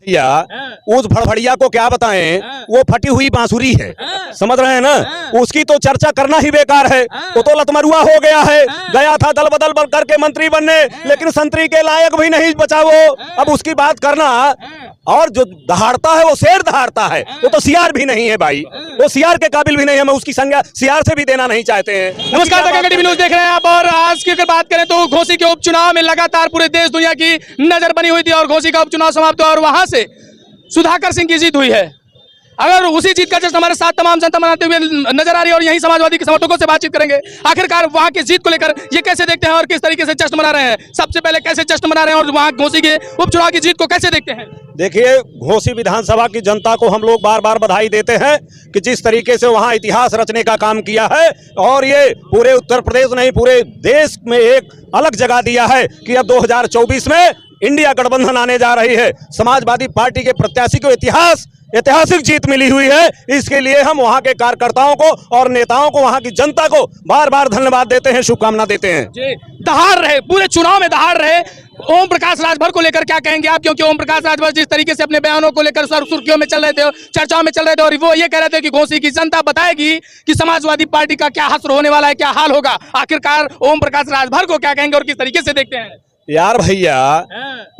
या उस भड़भड़िया को क्या बताएं, वो फटी हुई बांसुरी है, समझ रहे हैं ना। उसकी तो चर्चा करना ही बेकार है। वो तो लतमरुआ हो गया है, गया था दल बदल करके मंत्री बनने, लेकिन संतरी के लायक भी नहीं बचा वो। अब उसकी बात करना, और जो दहाड़ता है वो शेर दहाड़ता है, वो तो सियार भी नहीं है भाई, वो सियार के काबिल भी नहीं है। मैं उसकी संज्ञा सियार से भी देना नहीं चाहते हैं। नमस्कार, टीवी न्यूज़ देख रहे हैं आप। और आज की अगर बात करें तो घोसी के उपचुनाव में लगातार पूरे देश दुनिया की नजर बनी हुई थी और घोसी का उपचुनाव समाप्त हुआ और वहां से सुधाकर सिंह की जीत हुई है। अगर उसी जीत का जश्न हमारे साथ तमाम जनता मनाते हुए नजर आ रही है और यहीं समाजवादी के समर्थकों से बातचीत करेंगे। आखिरकार वहां की जीत को लेकर ये कैसे देखते हैं और किस तरीके से जश्न मना रहे हैं। सबसे पहले कैसे जश्न मना रहे हैं और वहां घोसी के उपचुनाव की जीत को कैसे देखते हैं। देखिए, घोसी विधानसभा की जनता को हम लोग बार बार बधाई देते हैं कि जिस तरीके से वहां इतिहास रचने का काम किया है, और ये पूरे उत्तर प्रदेश नहीं पूरे देश में एक अलग जगह दिया है कि अब 2024 में इंडिया गठबंधन आने जा रही है। समाजवादी पार्टी के प्रत्याशी को ऐतिहासिक जीत मिली हुई है। इसके लिए हम वहां के कार्यकर्ताओं को और नेताओं को, वहां की जनता को बार बार धन्यवाद देते हैं, शुभकामना देते हैं। जी, दहाड़ रहे, पूरे चुनाव में दहाड़ रहे। ओम प्रकाश राजभर को लेकर क्या कहेंगे आप, क्योंकि ओम प्रकाश राजभर जिस तरीके से अपने बयानों को लेकर सुर्खियों में चल रहे थे, चर्चाओं में चल रहे थे, और वो ये कह रहे थे कि घोसी की जनता बताएगी कि समाजवादी पार्टी का क्या हश्र होने वाला है, क्या हाल होगा। आखिरकार ओम प्रकाश राजभर को क्या कहेंगे और किस तरीके से देखते हैं। यार भैया,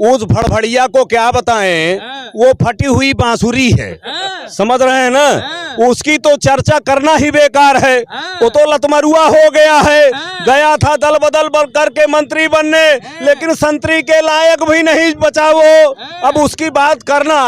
उस भड़भड़िया को क्या बताएं, वो फटी हुई बांसुरी है, समझ रहे हैं ना। उसकी तो चर्चा करना ही बेकार है। वो तो लतमरुआ हो गया है, गया था दल बदल करके मंत्री बनने, लेकिन संतरी के लायक भी नहीं बचा वो। अब उसकी बात करना,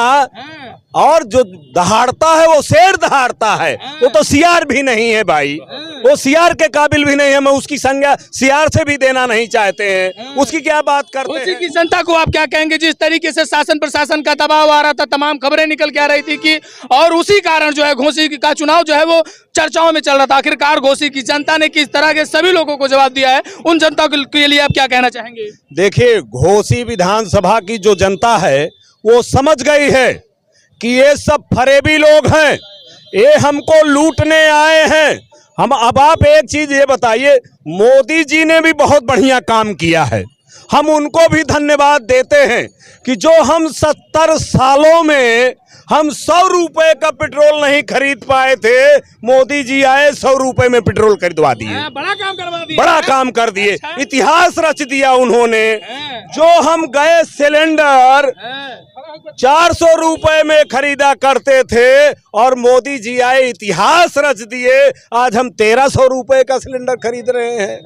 और जो दहाड़ता है वो शेर दहाड़ता है, वो तो सियार भी नहीं है भाई, वो सियार के काबिल भी नहीं है। मैं उसकी संज्ञा सियार से भी देना नहीं चाहते हैं। उसकी क्या बात करते हैं। की जनता को आप क्या कहेंगे, जिस तरीके से शासन प्रशासन का दबाव आ रहा था, तमाम खबरें निकल के आ रही थी कि, और उसी कारण जो है घोसी का चुनाव जो है वो चर्चाओं में चल रहा था। आखिरकार घोसी की जनता ने किस तरह के सभी लोगों को जवाब दिया है, उन जनता के लिए आप क्या कहना चाहेंगे। देखिए, घोसी विधानसभा की जो जनता है वो समझ गई है कि ये सब फरेबी लोग हैं, ये हमको लूटने आए हैं। अब आप एक चीज ये बताइए, मोदी जी ने भी बहुत बढ़िया काम किया है, हम उनको भी धन्यवाद देते हैं कि जो हम 70 सालों में हम 100 रुपए का पेट्रोल नहीं खरीद पाए थे, मोदी जी आए 100 रुपए में पेट्रोल खरीदवा दिए। बड़ा काम करवा दिया, बड़ा काम कर दिए। अच्छा। इतिहास रच दिया उन्होंने। जो हम गैस सिलेंडर 400 रुपए में खरीदा करते थे, और मोदी जी आए इतिहास रच दिए, आज हम 1300 रुपए का सिलेंडर खरीद रहे हैं।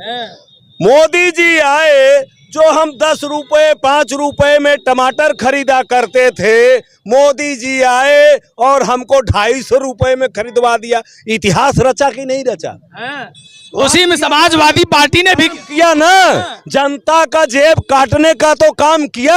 मोदी जी आए, जो हम 10 रुपए 5 रुपए में टमाटर खरीदा करते थे, मोदी जी आए और हमको 250 रुपए में खरीदवा दिया। इतिहास रचा कि नहीं रचा। उसी में समाजवादी पार्टी ने भी किया ना, जनता का जेब काटने का तो काम किया।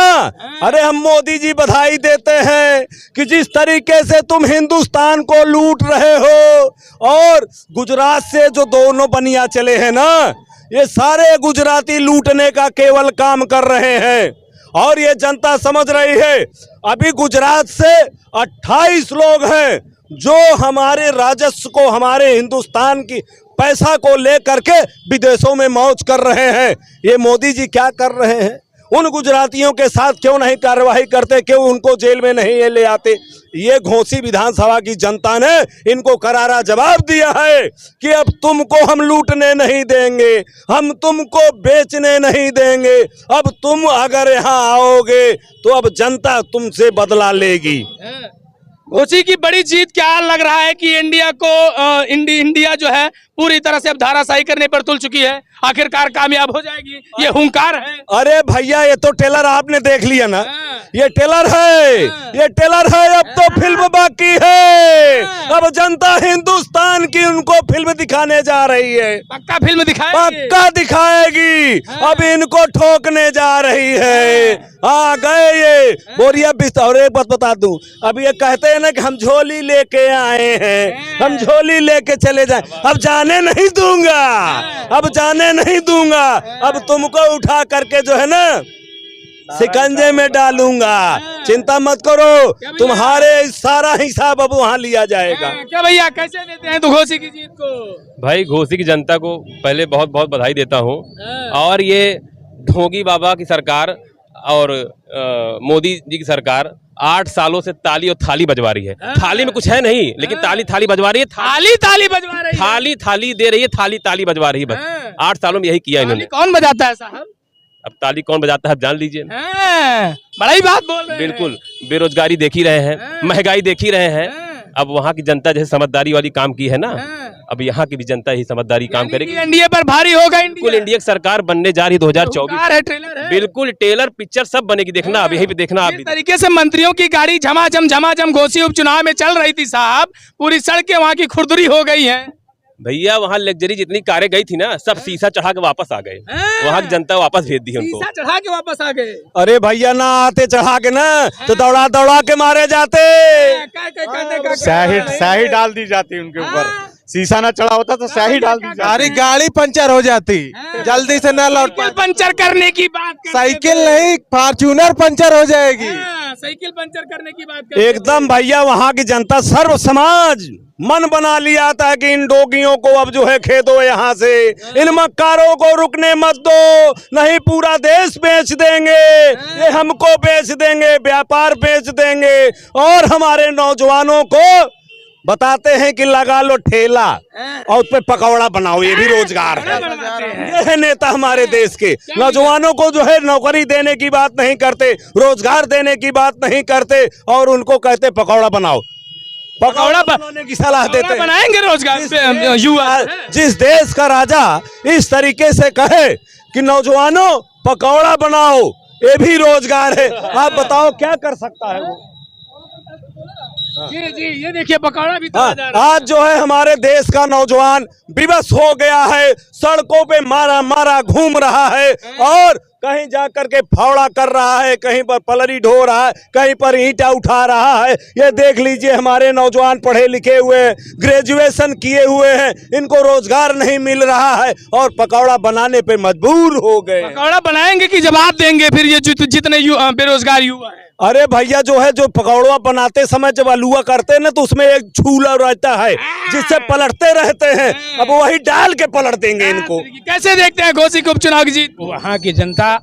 अरे हम मोदी जी बधाई देते हैं कि जिस तरीके से तुम हिंदुस्तान को लूट रहे हो, और गुजरात से जो दोनों बनिया चले हैं ना, ये सारे गुजराती लूटने का केवल काम कर रहे हैं, और ये जनता समझ रही है। अभी गुजरात से 28 लोग हैं जो हमारे राजस्व को, हमारे हिंदुस्तान की पैसा को लेकर के विदेशों में मौज कर रहे हैं। ये मोदी जी क्या कर रहे हैं, उन गुजरातियों के साथ क्यों नहीं कार्रवाई करते, क्यों उनको जेल में नहीं ले आते। ये घोसी विधानसभा की जनता ने इनको करारा जवाब दिया है कि अब तुमको हम लूटने नहीं देंगे, हम तुमको बेचने नहीं देंगे। अब तुम अगर यहाँ आओगे तो अब जनता तुमसे बदला लेगी। घोसी की बड़ी जीत, क्या लग रहा है कि इंडिया को इंडिया जो है पूरी तरह से अब धाराशाही करने पर तुल चुकी है, आखिरकार कामयाब हो जाएगी, ये हुंकार है। अरे भैया, ये तो टेलर आपने देख लिया ना, ये टेलर है, ये टेलर है। अब तो फिल्म बाकी है, अब जनता हिंदुस्तान की उनको फिल्म दिखाने जा रही है। पक्का फिल्म दिखाएगी, पक्का दिखाएगी। अब इनको ठोकने जा रही है। आ गए ये बोरिया बिस्तर। और एक बात बता दूं, अब ये कहते हैं ना कि हम झोली लेके आए हैं, हम झोली लेके चले जाएं। अब जाने नहीं दूंगा, अब जाने नहीं दूंगा। अब तुमको उठा करके जो है ना शिकंजे में डालूंगा। चिंता मत करो, तुम्हारे सारा हिसाब अब वहाँ लिया जाएगा। क्या भैया, कैसे देते हैं तो घोसी की जीत को। भाई, घोसी की जनता को पहले बहुत बहुत बधाई देता हूँ। और ये ढोंगी बाबा की सरकार और मोदी जी की सरकार 8 सालों से ताली और थाली बजवा रही है। थाली में कुछ है नहीं, लेकिन ताली थाली बजवा रही है। थाली ताली बजवा रही है, थाली थाली दे रही है, थाली ताली बजवा रही है बस। 8 सालों में यही किया इन्होंने। कौन बजाता है साहब? अब ताली कौन बजाता है आप जान लीजिए। बड़ा ही बात बोल रहे हैं। बिल्कुल, बेरोजगारी देख ही रहे हैं, महंगाई देख ही रहे हैं। अब वहाँ की जनता जैसे समझदारी वाली काम की है ना, अब यहाँ की भी जनता ही समझदारी काम करेगी। एनडीए पर भारी होगा। बिल्कुल, एनडीए की सरकार बनने जा रही 2024। बिल्कुल, टेलर पिक्चर सब बनेगी, देखना अब यही पे देखना। आप तरीके से मंत्रियों की गाड़ी झमाझम घोसी उपचुनाव में चल रही थी साहब, पूरी सड़कें वहाँ की खुरदुरी हो गई है भैया। वहाँ लग्जरी जितनी कारें गई थी ना, सब शीशा चढ़ा के वापस आ गए। वहाँ की जनता वापस भेज दी उनको। शीशा चढ़ा के वापस आ गए। अरे भैया ना आते चढ़ा के ना तो दौड़ा दौड़ा के मारे जाते। स्याही डाल दी जाती उनके ऊपर। शीशा ना चढ़ा होता तो स्याही डाल दी जाती। सारी गाड़ी पंचर हो जाती, जल्दी से न लौट साइकिल पंचर करने की बात करते साइकिल नहीं, फॉर्च्यूनर पंचर हो जाएगी। साइकिल पंचर करने की बात करते एकदम भैया, वहाँ की जनता सर्व समाज मन बना लिया था कि इन डोगियों को अब जो है खेदो यहाँ से, इन मक्कारों को रुकने मत दो, नहीं पूरा देश बेच देंगे, ये हमको बेच देंगे, व्यापार बेच देंगे। और हमारे नौजवानों को बताते हैं कि लगा लो ठेला और उस पे पकौड़ा बनाओ, ये भी रोजगार है। ये है नेता हमारे देश के। नौजवानों को जो है नौकरी देने की बात नहीं करते, रोजगार देने की बात नहीं करते, और उनको कहते पकौड़ा बनाओ, पकौड़ा बनाने की सलाह देते। बनाएंगे रोजगार युवा। जिस देश का राजा इस तरीके से कहे कि नौजवानों पकौड़ा बनाओ, ये भी रोजगार है, आप बताओ क्या कर सकता है वो। जी जी, ये देखिए पकौड़ा भी तला जा रहा है। आज जो है हमारे देश का नौजवान विवश हो गया है, सड़कों पे मारा मारा घूम रहा है, और कहीं जाकर के फावड़ा कर रहा है, कहीं पर पलरी ढो रहा है, कहीं पर ईंटा उठा रहा है। ये देख लीजिए, हमारे नौजवान पढ़े लिखे हुए हैं, ग्रेजुएशन किए हुए हैं, इनको रोजगार नहीं मिल रहा है और पकौड़ा बनाने पे मजबूर हो गए। पकौड़ा बनाएंगे कि जवाब देंगे फिर ये जितने बेरोजगार युवा हैं? अरे भैया, जो है जो पकौड़ा बनाते समय जब हलुआ करते हैं ना, तो उसमें एक छूला रहता है जिससे पलटते रहते हैं, अब वही डाल के पलट देंगे इनको। कैसे देखते हैं घोसी के उपचुनाव की जीत? वहाँ की जनता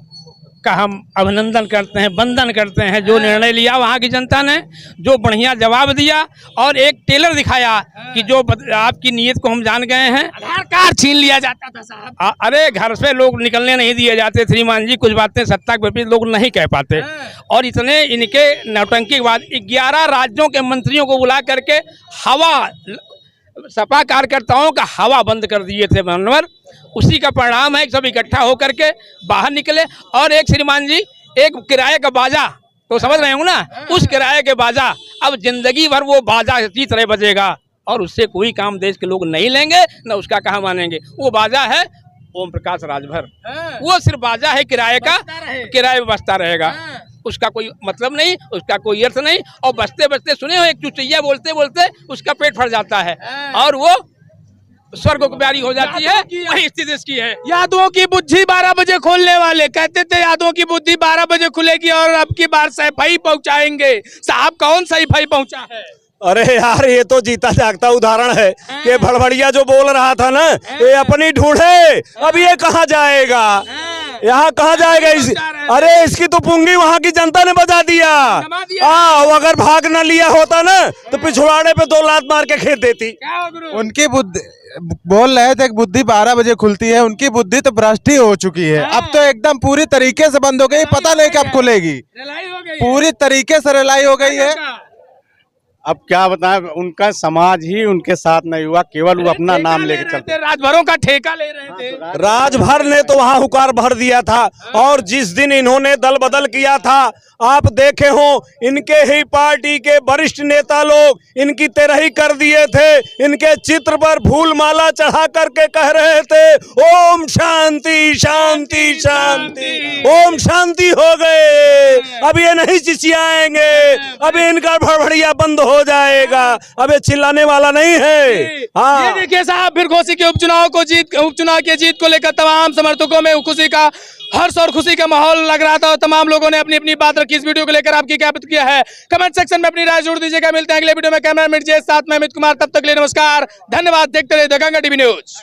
का हम अभिनंदन करते हैं, वंदन करते हैं। जो निर्णय लिया वहाँ की जनता ने, जो बढ़िया जवाब दिया, और एक टेलर दिखाया कि जो आपकी नीयत को हम जान गए हैं। आधार कार्ड छीन लिया जाता था साहब। अरे घर से लोग निकलने नहीं दिए जाते श्रीमान जी, कुछ बातें सत्ता के विपरीत लोग नहीं कह पाते। और इतने इनके नौटंकी के बाद 11 राज्यों के मंत्रियों को बुला करके हवा, सपा कार्यकर्ताओं का हवा बंद कर दिए थे मनोहर। उसी का परिणाम है, सब इकट्ठा होकर के बाहर निकले। और एक श्रीमान जी, एक किराए का बाजा, तो समझ रहे हो ना, उस किराए के बाजा अब जिंदगी भर वो बाजा इसी तरह बजेगा, और उससे कोई काम देश के लोग नहीं लेंगे, न उसका कहा मानेंगे। वो बाजा है ओम प्रकाश राजभर, वो सिर्फ बाजा है किराए का, किराए में बजता रहेगा, उसका कोई मतलब नहीं, उसका कोई अर्थ नहीं। और बजते बजते सुने हो, एक चुचैया बोलते बोलते उसका पेट फट जाता है और वो स्वर्ग को प्यारी हो जाती है। वही स्थिति इसकी है। यादों की बुद्धि 12 बजे खोलने वाले कहते थे यादों की बुद्धि 12 बजे खुलेगी और अब की बार सैफई पहुंचाएंगे। साहब कौन सैफई पहुंचा है? अरे यार, ये तो जीता जागता उदाहरण है कि भड़बड़िया जो बोल रहा था ना, ये अपनी ढूंढे, अब ये कहाँ जाएगा, यहाँ कहाँ जाएगा अरे इसकी तो पुंगी वहाँ की जनता ने बजा दिया। अगर भाग न लिया होता ना तो पिछवाड़े पे 2 लात मार के खेत देती। उनकी बुद्धि बोल रहे थे, बुद्धि 12 बजे खुलती है, उनकी बुद्धि तो भ्रष्ट ही हो चुकी है। अब तो एकदम पूरी तरीके से बंद हो गई, पता नहीं कब खुलेगी। पूरी तरीके से रिलाई हो गई है। अब क्या बताएं, उनका समाज ही उनके साथ नहीं हुआ, केवल वो अपना नाम लेके चलते। राजभरों का ठेका ले रहे थे। राजभर ने तो वहां हुकार भर दिया था, और जिस दिन इन्होंने दल बदल किया था, आप देखे हो इनके ही पार्टी के वरिष्ठ नेता लोग इनकी तेरही कर दिए थे। इनके चित्र पर फूल माला चढ़ा करके कह रहे थे ओम शांति शांति शांति, ओम शांति हो गए। अब ये नहीं चिचियाएंगे, अब इनका भड़बड़िया बंद हो जाएगा, अब ये चिल्लाने वाला नहीं है। हाँ, ये देखिए साहब, फिर घोसी के उपचुनाव की जीत को लेकर तमाम समर्थकों में खुशी का, हर्ष और खुशी का माहौल लग रहा था, और तमाम लोगों ने अपनी अपनी बात रखी। इस वीडियो को लेकर आपकी क्या प्रतिक्रिया है, कमेंट सेक्शन में अपनी राय जोड़ दीजिएगा। मिलते हैं अगले वीडियो में। कैमरा मैन साथ में अमित कुमार, तब तक के लिए नमस्कार, धन्यवाद। देखते रहिए द गंगा टीवी न्यूज।